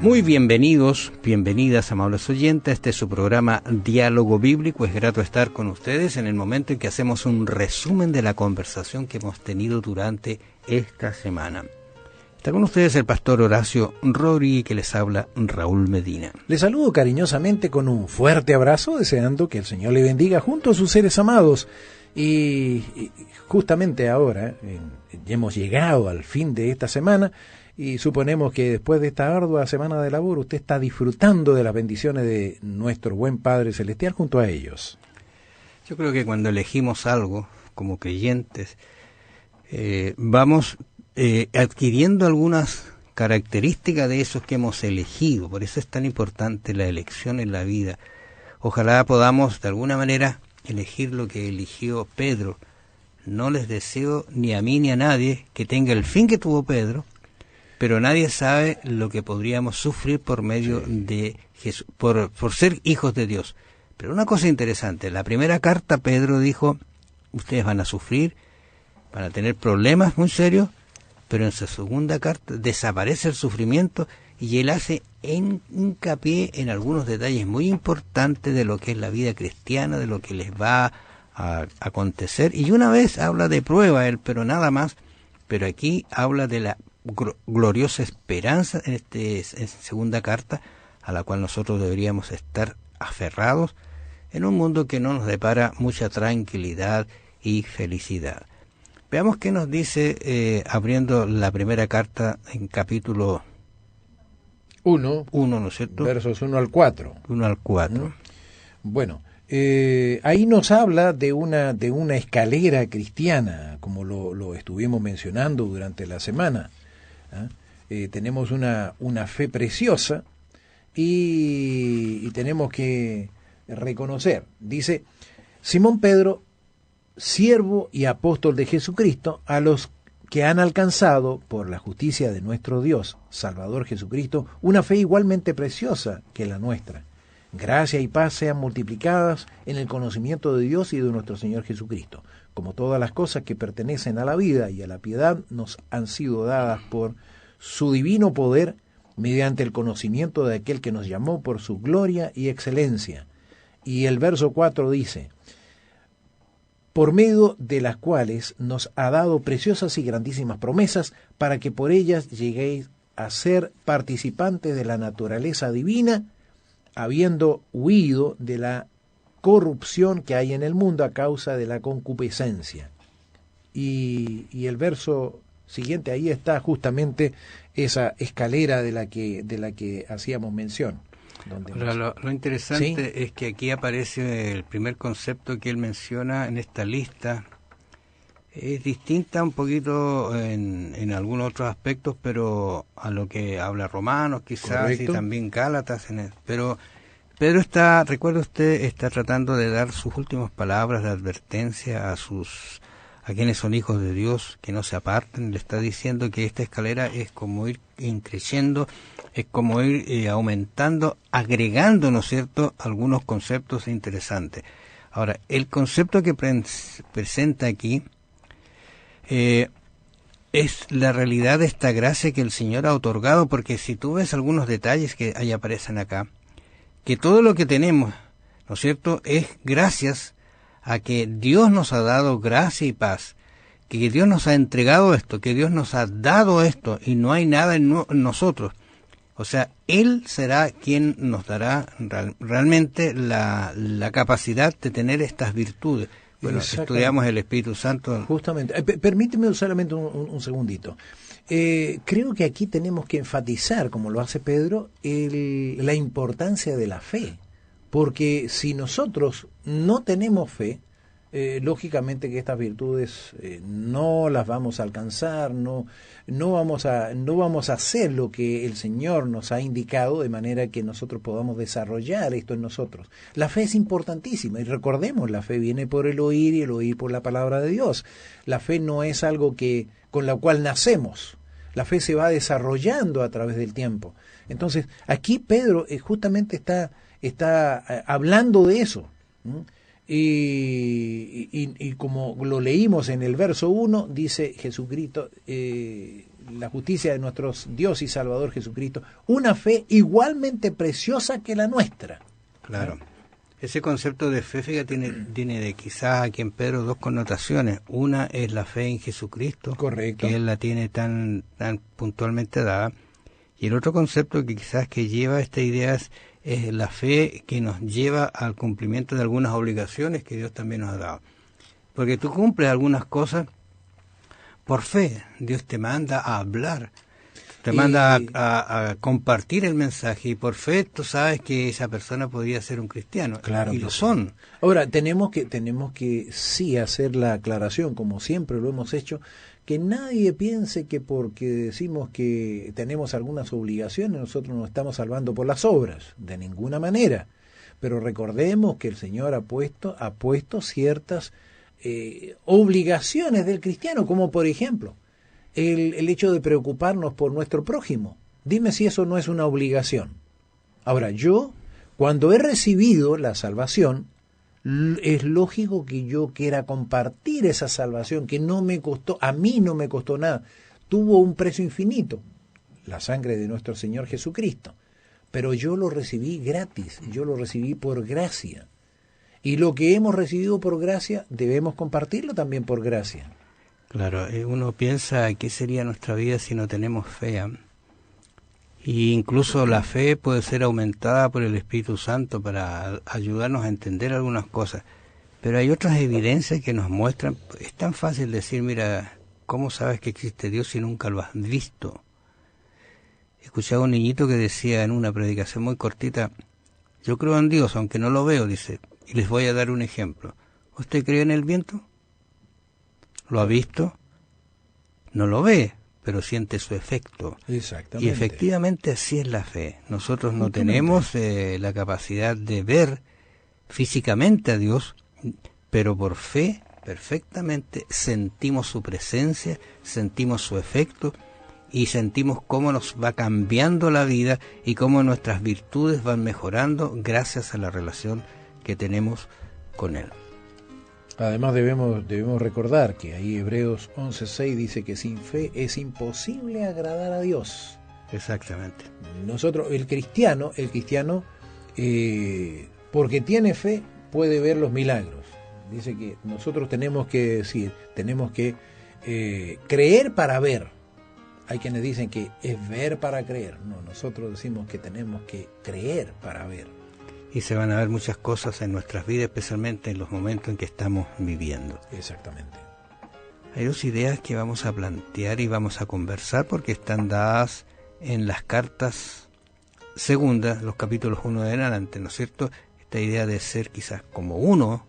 Muy bienvenidos, bienvenidas, amables oyentes. Este es su programa Diálogo Bíblico. Es grato estar con ustedes en el momento en que hacemos un resumen de la conversación que hemos tenido durante esta semana. Está con ustedes el pastor Horacio Rodríguez, que les habla Raúl Medina. Les saludo cariñosamente con un fuerte abrazo, deseando que el Señor le bendiga junto a sus seres amados. Y justamente ahora hemos llegado al fin de esta semana. Y suponemos que después de esta ardua semana de labor, usted está disfrutando de las bendiciones de nuestro buen Padre Celestial junto a ellos. Yo creo que cuando elegimos algo como creyentes, vamos adquiriendo algunas características de esos que hemos elegido. Por eso es tan importante la elección en la vida. Ojalá podamos de alguna manera elegir lo que eligió Pedro. No les deseo ni a mí ni a nadie que tenga el fin que tuvo Pedro, pero nadie sabe lo que podríamos sufrir por medio de Jesús, por ser hijos de Dios. Pero una cosa interesante, la primera carta Pedro dijo, ustedes van a sufrir, van a tener problemas muy serios, pero en su segunda carta desaparece el sufrimiento y él hace hincapié en algunos detalles muy importantes de lo que es la vida cristiana, de lo que les va a acontecer. Y una vez habla de prueba él, pero nada más, pero aquí habla de la gloriosa esperanza en segunda carta, a la cual nosotros deberíamos estar aferrados en un mundo que no nos depara mucha tranquilidad y felicidad. Veamos qué nos dice abriendo la primera carta en capítulo 1, ¿no es cierto? Versos 1 al 4. 1 al 4. Bueno, ahí nos habla de una escalera cristiana, como lo estuvimos mencionando durante la semana. Tenemos una fe preciosa y tenemos que reconocer, dice Simón Pedro, siervo y apóstol de Jesucristo, a los que han alcanzado por la justicia de nuestro Dios, Salvador Jesucristo, una fe igualmente preciosa que la nuestra. Gracia y paz sean multiplicadas en el conocimiento de Dios y de nuestro Señor Jesucristo. Como todas las cosas que pertenecen a la vida y a la piedad nos han sido dadas por su divino poder mediante el conocimiento de aquel que nos llamó por su gloria y excelencia. Y el verso 4 dice, por medio de las cuales nos ha dado preciosas y grandísimas promesas para que por ellas lleguéis a ser participantes de la naturaleza divina, habiendo huido de la corrupción que hay en el mundo a causa de la concupiscencia. Y el verso siguiente, ahí está justamente esa escalera de la que hacíamos mención. Lo interesante es que aquí aparece el primer concepto que él menciona en esta lista. Es distinta un poquito en algunos otros aspectos, pero a lo que habla Romanos quizás. Correcto. Y también Gálatas. Pero Pedro recuerda usted, está tratando de dar sus últimas palabras de advertencia a quienes son hijos de Dios, que no se aparten. Le está diciendo que esta escalera es como ir creciendo, es como ir aumentando, agregando, ¿no es cierto?, algunos conceptos interesantes. Ahora, el concepto que presenta aquí es la realidad de esta gracia que el Señor ha otorgado, porque si tú ves algunos detalles que ahí aparecen acá, que todo lo que tenemos, ¿no es cierto?, es gracias a que Dios nos ha dado gracia y paz, que Dios nos ha entregado esto, que Dios nos ha dado esto, y no hay nada en nosotros. O sea, Él será quien nos dará realmente la capacidad de tener estas virtudes. Bueno, estudiamos el Espíritu Santo. Justamente. Permíteme solamente un segundito. Creo que aquí tenemos que enfatizar, como lo hace Pedro, la importancia de la fe. Porque si nosotros no tenemos fe, lógicamente que estas virtudes no las vamos a alcanzar, no vamos a hacer lo que el Señor nos ha indicado, de manera que nosotros podamos desarrollar esto en nosotros. La fe es importantísima, y recordemos, la fe viene por el oír y el oír por la palabra de Dios. La fe no es algo con la cual nacemos. La fe se va desarrollando a través del tiempo. Entonces, aquí Pedro justamente está hablando de eso. Y como lo leímos en el verso 1, dice Jesucristo, la justicia de nuestro Dios y Salvador Jesucristo, una fe igualmente preciosa que la nuestra. Claro. Ese concepto de fe, fíjate, tiene de quizás aquí en Pedro dos connotaciones. Una es la fe en Jesucristo, correcto, que él la tiene tan puntualmente dada. Y el otro concepto que quizás que lleva esta idea es la fe que nos lleva al cumplimiento de algunas obligaciones que Dios también nos ha dado. Porque tú cumples algunas cosas por fe. Dios te manda a hablar, te manda a compartir el mensaje, y por fe tú sabes que esa persona podría ser un cristiano. Claro, y lo son. Ahora, tenemos que sí hacer la aclaración, como siempre lo hemos hecho, que nadie piense que porque decimos que tenemos algunas obligaciones, nosotros nos estamos salvando por las obras, de ninguna manera. Pero recordemos que el Señor ha puesto ciertas obligaciones del cristiano, como por ejemplo, el hecho de preocuparnos por nuestro prójimo. Dime si eso no es una obligación. Ahora, yo, cuando he recibido la salvación, es lógico que yo quiera compartir esa salvación, que no me costó, a mí no me costó nada, tuvo un precio infinito, la sangre de nuestro Señor Jesucristo, pero yo lo recibí gratis, yo lo recibí por gracia, y lo que hemos recibido por gracia debemos compartirlo también por gracia. Claro, uno piensa qué sería nuestra vida si no tenemos fe, y incluso la fe puede ser aumentada por el Espíritu Santo para ayudarnos a entender algunas cosas, pero hay otras evidencias que nos muestran. Es tan fácil decir, mira, ¿cómo sabes que existe Dios si nunca lo has visto? Escuchaba a un niñito que decía en una predicación muy cortita, yo creo en Dios aunque no lo veo, dice, y les voy a dar un ejemplo. ¿Usted cree en el viento? ¿Lo ha visto? No lo ve, pero siente su efecto. Exactamente. Y efectivamente así es la fe. Nosotros no tenemos la capacidad de ver físicamente a Dios, pero por fe perfectamente sentimos su presencia, sentimos su efecto y sentimos cómo nos va cambiando la vida y cómo nuestras virtudes van mejorando gracias a la relación que tenemos con Él. Además debemos recordar que ahí Hebreos 11:6 dice que sin fe es imposible agradar a Dios. Exactamente. Nosotros, el cristiano, porque tiene fe, puede ver los milagros. Dice que nosotros tenemos que creer para ver. Hay quienes dicen que es ver para creer. No, nosotros decimos que tenemos que creer para ver. Y se van a ver muchas cosas en nuestras vidas, especialmente en los momentos en que estamos viviendo. Exactamente. Hay dos ideas que vamos a plantear y vamos a conversar porque están dadas en las cartas segundas, los capítulos 1 en adelante, ¿no es cierto? Esta idea de ser quizás como uno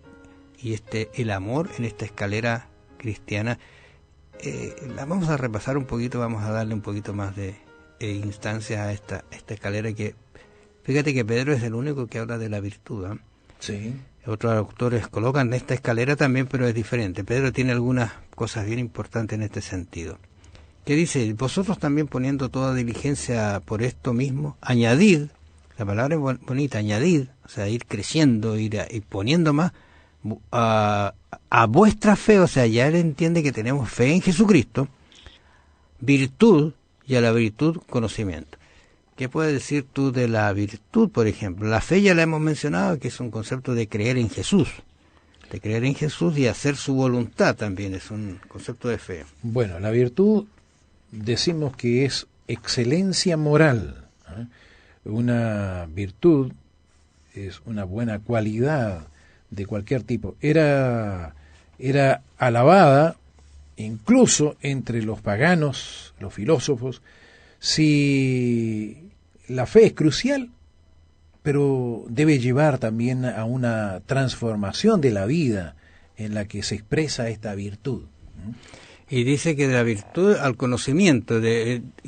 y el amor en esta escalera cristiana, la vamos a repasar un poquito, vamos a darle un poquito más de instancias a esta escalera que... Fíjate que Pedro es el único que habla de la virtud, ¿eh? Sí. Otros autores colocan esta escalera también, pero es diferente. Pedro tiene algunas cosas bien importantes en este sentido. ¿Qué dice? Vosotros también poniendo toda diligencia por esto mismo, añadid, la palabra es bonita, añadid, o sea, ir creciendo, ir poniendo más a vuestra fe, o sea, ya él entiende que tenemos fe en Jesucristo, virtud, y a la virtud conocimiento. ¿Qué puedes decir tú de la virtud, por ejemplo? La fe ya la hemos mencionado, que es un concepto de creer en Jesús. De creer en Jesús y hacer su voluntad también es un concepto de fe. Bueno, la virtud decimos que es excelencia moral, ¿eh? Una virtud es una buena cualidad de cualquier tipo. Era alabada incluso entre los paganos, los filósofos. Si la fe es crucial, pero debe llevar también a una transformación de la vida en la que se expresa esta virtud. Y dice que de la virtud al conocimiento,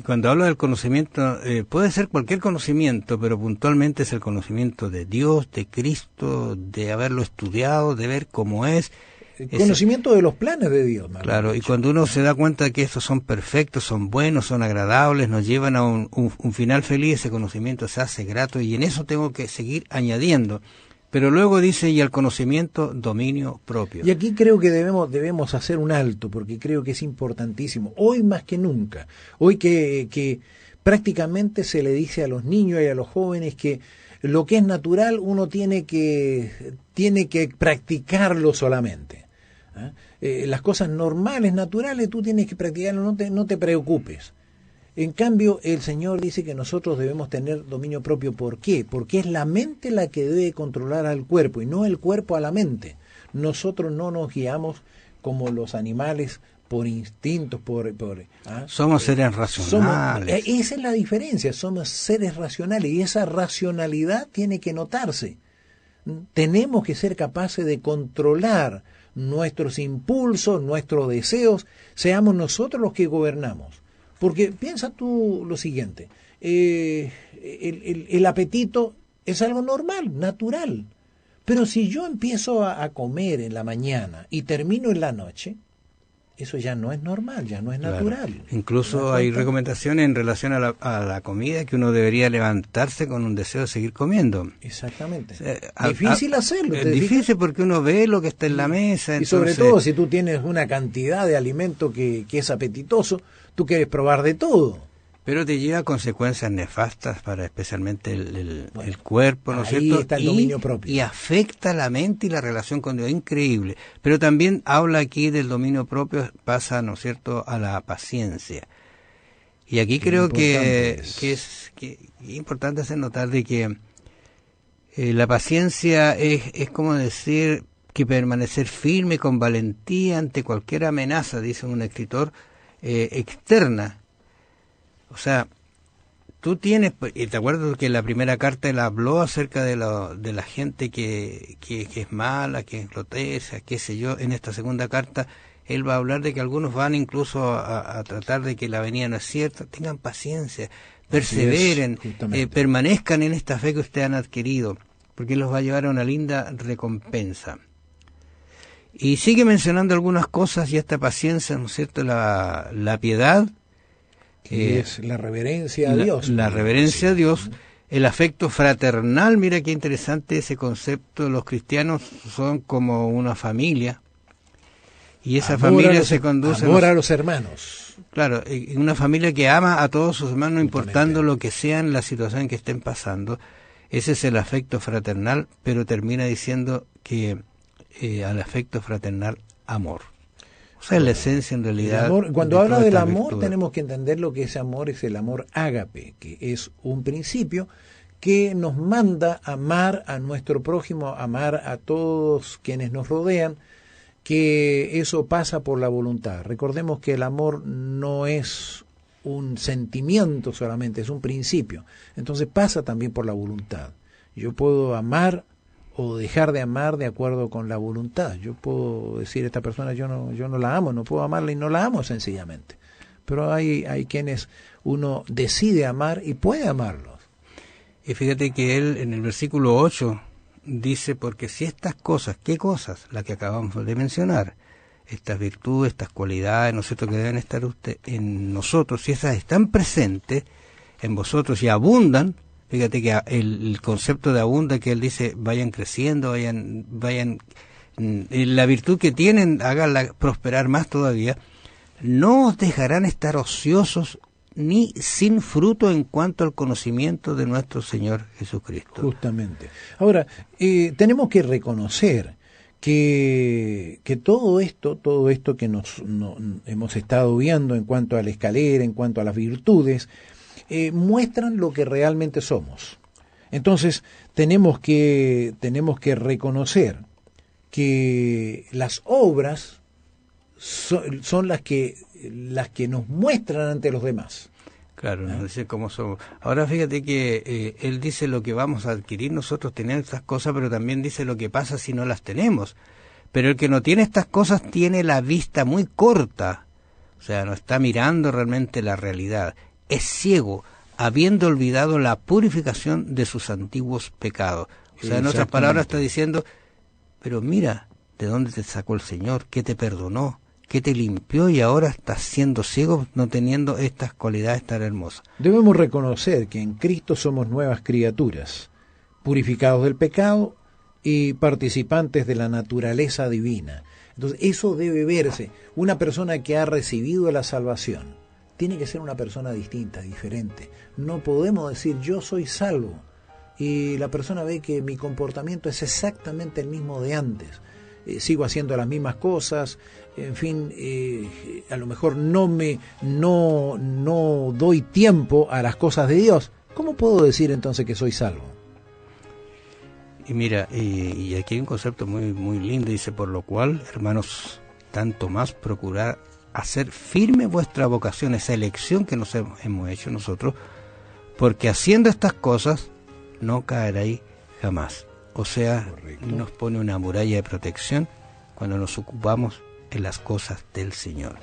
cuando habla del conocimiento, puede ser cualquier conocimiento, pero puntualmente es el conocimiento de Dios, de Cristo, de haberlo estudiado, de ver cómo es. El conocimiento de los planes de Dios. Claro, y cuando uno se da cuenta de que estos son perfectos, son buenos, son agradables, nos llevan a un final feliz, ese conocimiento se hace grato y en eso tengo que seguir añadiendo. Pero luego dice, y al conocimiento, dominio propio. Y aquí creo que debemos hacer un alto, porque creo que es importantísimo, hoy más que nunca, hoy que prácticamente se le dice a los niños y a los jóvenes que lo que es natural uno tiene que practicarlo solamente. Las cosas normales, naturales, tú tienes que practicarlo, no te preocupes. En cambio, el Señor dice que nosotros debemos tener dominio propio. ¿Por qué? Porque es la mente la que debe controlar al cuerpo y no el cuerpo a la mente. Nosotros no nos guiamos como los animales por instintos, somos seres racionales. Esa es la diferencia, somos seres racionales y esa racionalidad tiene que notarse. Tenemos que ser capaces de controlar nuestros impulsos, nuestros deseos, seamos nosotros los que gobernamos. Porque piensa tú lo siguiente, el apetito es algo normal, natural, pero si yo empiezo a comer en la mañana y termino en la noche, eso ya no es normal, ya no es natural. Claro. Incluso hay recomendaciones en relación a la comida, que uno debería levantarse con un deseo de seguir comiendo. Exactamente. Difícil hacerlo. Es difícil porque uno ve lo que está en la mesa. Y sobre todo si tú tienes una cantidad de alimento que es apetitoso, tú quieres probar de todo. Pero te lleva a consecuencias nefastas para especialmente el cuerpo, ¿no es cierto? Ahí está el dominio propio. Y afecta la mente y la relación con Dios, increíble. Pero también habla aquí del dominio propio, pasa, ¿no es cierto?, a la paciencia. Y aquí creo que es importante hacer notar de que la paciencia es como decir que permanecer firme con valentía ante cualquier amenaza, dice un escritor, externa. O sea, tú tienes, y te acuerdas que en la primera carta él habló acerca de la gente que es mala, que es grotesca, qué sé yo. En esta segunda carta él va a hablar de que algunos van incluso a tratar de que la venida no es cierta. Tengan paciencia, perseveren, permanezcan en esta fe que ustedes han adquirido, porque los va a llevar a una linda recompensa. Y sigue mencionando algunas cosas, y esta paciencia, ¿no es cierto?, la piedad, que es la reverencia a Dios. La reverencia a Dios, el afecto fraternal. Mira qué interesante ese concepto. Los cristianos son como una familia, y esa familia se conduce... Amor a los hermanos. Claro, una familia que ama a todos sus hermanos, no importando lo que sean la situación en que estén pasando. Ese es el afecto fraternal, pero termina diciendo que al afecto fraternal, amor. O sea, la esencia en realidad. Cuando habla del amor, tenemos que entender lo que ese amor es el amor ágape, que es un principio que nos manda a amar a nuestro prójimo, amar a todos quienes nos rodean, que eso pasa por la voluntad. Recordemos que el amor no es un sentimiento solamente, es un principio. Entonces pasa también por la voluntad. Yo puedo amar o dejar de amar de acuerdo con la voluntad. Yo puedo decir a esta persona yo no la amo, no puedo amarla y no la amo sencillamente. Pero hay quienes uno decide amar y puede amarlos. Y fíjate que él en el versículo 8 dice, porque si estas cosas, ¿qué cosas? Las que acabamos de mencionar, estas virtudes, estas cualidades, ¿no es cierto?, que deben estar en nosotros, si esas están presentes en vosotros y abundan. Fíjate que el concepto de abunda, que él dice, vayan creciendo, vayan la virtud que tienen, háganla prosperar más todavía. No os dejarán estar ociosos ni sin fruto en cuanto al conocimiento de nuestro Señor Jesucristo. Justamente. Ahora, tenemos que reconocer que todo esto que hemos estado viendo en cuanto a la escalera, en cuanto a las virtudes, muestran lo que realmente somos. Entonces tenemos que reconocer que las obras son las que nos muestran ante los demás. Claro, nos dice cómo somos. Ahora fíjate que él dice lo que vamos a adquirir nosotros teniendo estas cosas, pero también dice lo que pasa si no las tenemos. Pero el que no tiene estas cosas tiene la vista muy corta, o sea, no está mirando realmente la realidad. Es ciego, habiendo olvidado la purificación de sus antiguos pecados. O sea, en otras palabras está diciendo, pero mira, ¿de dónde te sacó el Señor? ¿Qué te perdonó? ¿Qué te limpió? Y ahora estás siendo ciego, no teniendo estas cualidades tan hermosas. Debemos reconocer que en Cristo somos nuevas criaturas, purificados del pecado y participantes de la naturaleza divina. Entonces, eso debe verse. Una persona que ha recibido la salvación tiene que ser una persona distinta, diferente. No podemos decir yo soy salvo y la persona ve que mi comportamiento es exactamente el mismo de antes. Sigo haciendo las mismas cosas, en fin, a lo mejor no doy tiempo a las cosas de Dios. ¿Cómo puedo decir entonces que soy salvo? Y mira, y aquí hay un concepto muy, muy lindo, dice, por lo cual, hermanos, tanto más procurar hacer firme vuestra vocación, esa elección que nos hemos hecho nosotros, porque haciendo estas cosas no caeréis jamás. O sea, correcto, nos pone una muralla de protección cuando nos ocupamos en las cosas del Señor.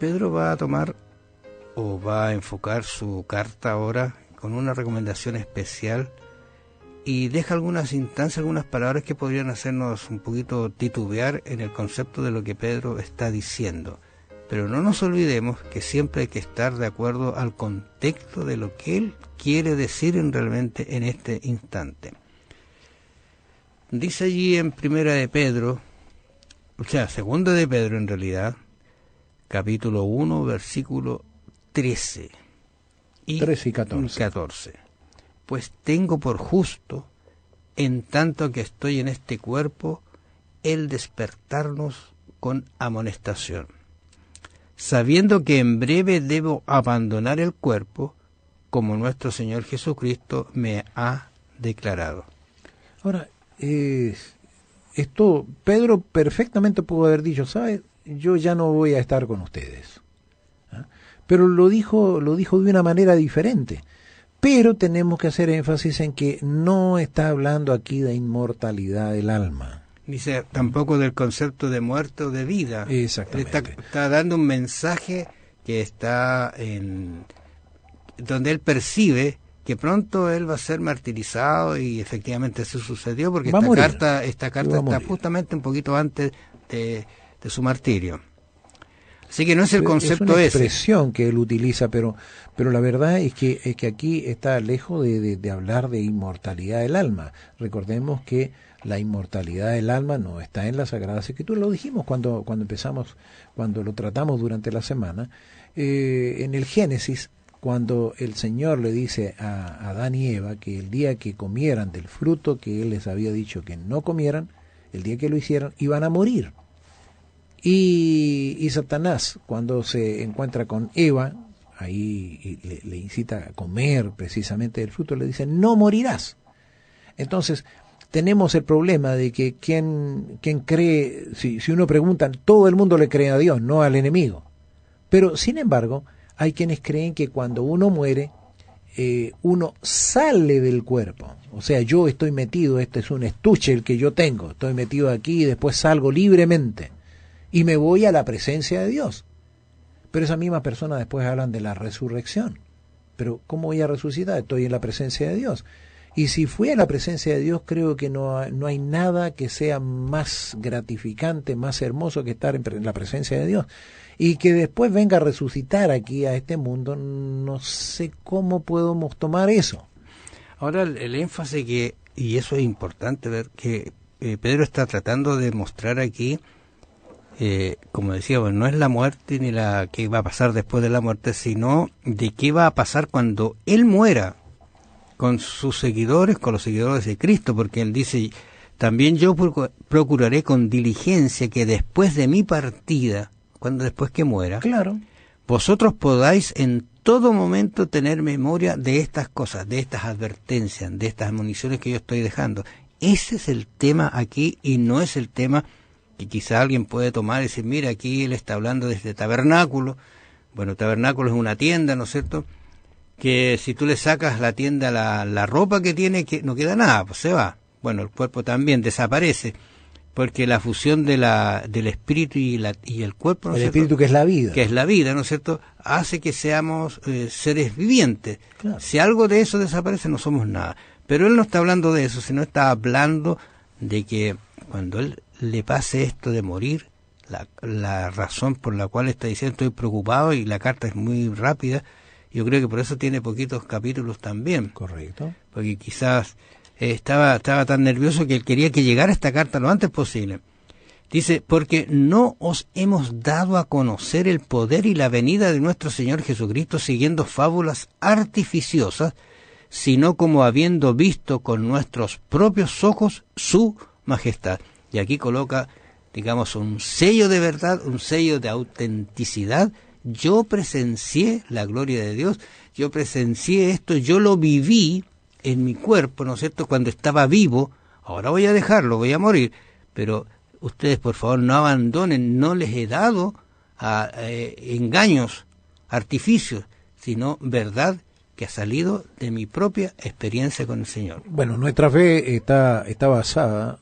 Pedro va a tomar o va a enfocar su carta ahora con una recomendación especial y deja algunas instancias, algunas palabras que podrían hacernos un poquito titubear en el concepto de lo que Pedro está diciendo. Pero no nos olvidemos que siempre hay que estar de acuerdo al contexto de lo que él quiere decir realmente en este instante. Dice allí en Primera de Pedro, o sea, Segunda de Pedro en realidad, capítulo 1, versículo 13 y 14. Pues tengo por justo, en tanto que estoy en este cuerpo, el despertarnos con amonestación, sabiendo que en breve debo abandonar el cuerpo, como nuestro Señor Jesucristo me ha declarado. Ahora, esto Pedro perfectamente pudo haber dicho, ¿sabes? Yo ya no voy a estar con ustedes. ¿Ah? Pero lo dijo de una manera diferente. Pero tenemos que hacer énfasis en que no está hablando aquí de inmortalidad del alma. Dice tampoco del concepto de muerte o de vida. Exactamente. Está dando un mensaje que está donde él percibe que pronto él va a ser martirizado, y efectivamente eso sucedió, porque esta carta está justamente un poquito antes de su martirio. Así que no es el concepto ese. Es una expresión que él utiliza, pero la verdad es que aquí está lejos de hablar de inmortalidad del alma. Recordemos que la inmortalidad del alma no está en la Sagrada Escritura. Lo dijimos cuando empezamos, cuando lo tratamos durante la semana. En el Génesis, cuando el Señor le dice a Adán y Eva que el día que comieran del fruto que Él les había dicho que no comieran, el día que lo hicieran, iban a morir. Y Satanás, cuando se encuentra con Eva, ahí le incita a comer precisamente del fruto, le dice, no morirás. Entonces, tenemos el problema de que quien cree, si uno pregunta, todo el mundo le cree a Dios, no al enemigo. Pero, sin embargo, hay quienes creen que cuando uno muere, uno sale del cuerpo. O sea, yo estoy metido, este es un estuche el que yo tengo, estoy metido aquí y después salgo libremente y me voy a la presencia de Dios. Pero esas mismas personas después hablan de la resurrección. Pero ¿cómo voy a resucitar? Estoy en la presencia de Dios. Y si fui a la presencia de Dios, creo que no hay nada que sea más gratificante, más hermoso que estar en la presencia de Dios. Y que después venga a resucitar aquí a este mundo, no sé cómo podemos tomar eso. Ahora el énfasis y eso es importante ver, que Pedro está tratando de mostrar aquí, como decíamos, no es la muerte ni la que va a pasar después de la muerte, sino de qué va a pasar cuando él muera con sus seguidores, con los seguidores de Cristo, porque él dice, también yo procuraré con diligencia que después de mi partida, después que muera, claro, vosotros podáis en todo momento tener memoria de estas cosas, de estas advertencias, de estas admoniciones que yo estoy dejando. Ese es el tema aquí, y no es el tema que quizá alguien puede tomar y decir, mira, aquí él está hablando de este tabernáculo. Bueno, tabernáculo es una tienda, ¿no es cierto?, que si tú le sacas la tienda la ropa que tiene, que no queda nada, pues se va. Bueno, el cuerpo también desaparece, porque la fusión del espíritu y el cuerpo, ¿no es cierto?, espíritu que es la vida. Que es la vida, ¿no es cierto?, hace que seamos seres vivientes. Claro. Si algo de eso desaparece, no somos nada. Pero él no está hablando de eso, sino está hablando de que cuando él le pase esto de morir, la razón por la cual está diciendo estoy preocupado, y la carta es muy rápida, yo creo que por eso tiene poquitos capítulos también. Correcto. Porque quizás estaba tan nervioso que él quería que llegara esta carta lo antes posible. Dice, porque no os hemos dado a conocer el poder y la venida de nuestro Señor Jesucristo siguiendo fábulas artificiosas, sino como habiendo visto con nuestros propios ojos su majestad. Y aquí coloca, digamos, un sello de verdad, un sello de autenticidad. Yo presencié la gloria de Dios, yo presencié esto, yo lo viví en mi cuerpo, ¿no es cierto?, cuando estaba vivo. Ahora voy a dejarlo, voy a morir, pero ustedes por favor no abandonen, no les he dado engaños, artificios, sino verdad que ha salido de mi propia experiencia con el Señor. Bueno, nuestra fe está basada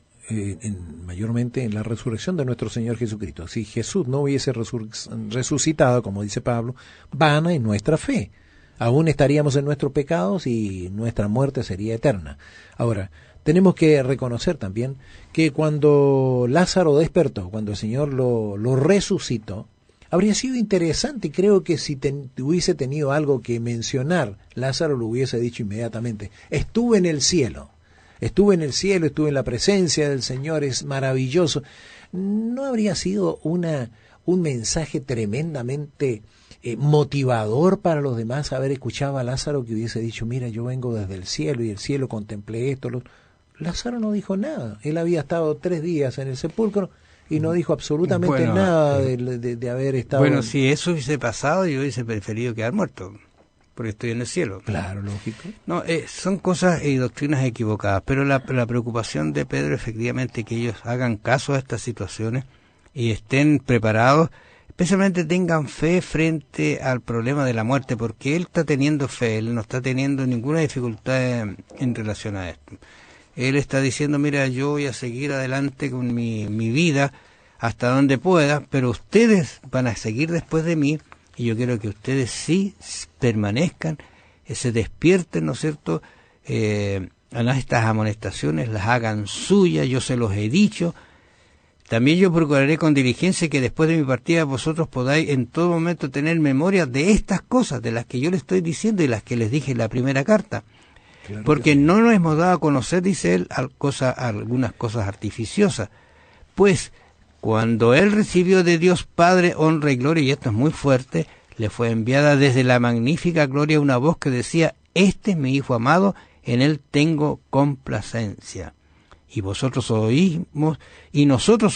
mayormente en la resurrección de nuestro Señor Jesucristo. Si Jesús no hubiese resucitado, como dice Pablo, vana es nuestra fe. Aún estaríamos en nuestros pecados y nuestra muerte sería eterna. Ahora, tenemos que reconocer también que cuando Lázaro despertó, cuando el Señor lo resucitó, habría sido interesante, y creo que si hubiese tenido algo que mencionar, Lázaro lo hubiese dicho inmediatamente: estuve en el cielo, estuve en la presencia del Señor, es maravilloso. ¿No habría sido un mensaje tremendamente motivador para los demás haber escuchado a Lázaro, que hubiese dicho: mira, yo vengo desde el cielo y el cielo contemplé esto? Lázaro no dijo nada, él había estado 3 días en el sepulcro y no dijo absolutamente nada de haber estado... Bueno, si eso hubiese pasado, yo hubiese preferido quedar muerto, porque estoy en el cielo. Claro, lógico. No, son cosas y doctrinas equivocadas, pero la preocupación de Pedro, efectivamente, que ellos hagan caso a estas situaciones y estén preparados, especialmente tengan fe frente al problema de la muerte, porque él está teniendo fe, él no está teniendo ninguna dificultad en relación a esto. Él está diciendo: mira, yo voy a seguir adelante con mi vida hasta donde pueda, pero ustedes van a seguir después de mí, y yo quiero que ustedes sí permanezcan, se despierten, ¿no es cierto?, a estas amonestaciones, las hagan suyas, yo se los he dicho. También yo procuraré con diligencia que después de mi partida vosotros podáis en todo momento tener memoria de estas cosas, de las que yo les estoy diciendo y las que les dije en la primera carta. Claro, porque no nos hemos dado a conocer, dice él, algunas cosas artificiosas. Pues cuando él recibió de Dios Padre honra y gloria, y esto es muy fuerte, le fue enviada desde la magnífica gloria una voz que decía: este es mi Hijo amado, en él tengo complacencia. Y nosotros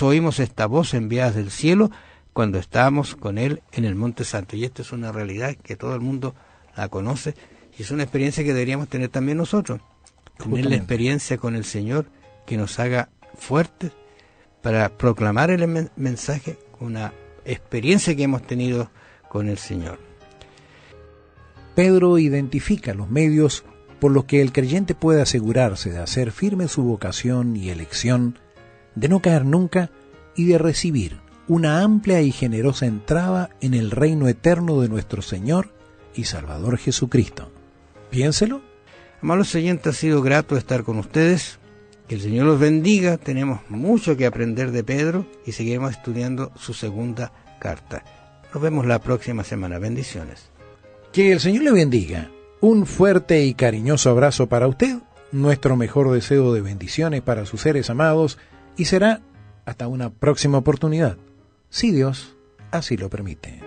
oímos esta voz enviada del cielo cuando estábamos con él en el Monte Santo. Y esta es una realidad que todo el mundo la conoce, y es una experiencia que deberíamos tener también nosotros. Tener la experiencia con el Señor que nos haga fuertes para proclamar el mensaje, una experiencia que hemos tenido con el Señor. Pedro identifica los medios por los que el creyente puede asegurarse de hacer firme su vocación y elección, de no caer nunca y de recibir una amplia y generosa entrada en el reino eterno de nuestro Señor y Salvador Jesucristo. Piénselo. Amados oyentes, ha sido grato estar con ustedes. Que el Señor los bendiga. Tenemos mucho que aprender de Pedro y seguiremos estudiando su segunda carta. Nos vemos la próxima semana. Bendiciones. Que el Señor le bendiga. Un fuerte y cariñoso abrazo para usted, nuestro mejor deseo de bendiciones para sus seres amados, y será hasta una próxima oportunidad, si Dios así lo permite.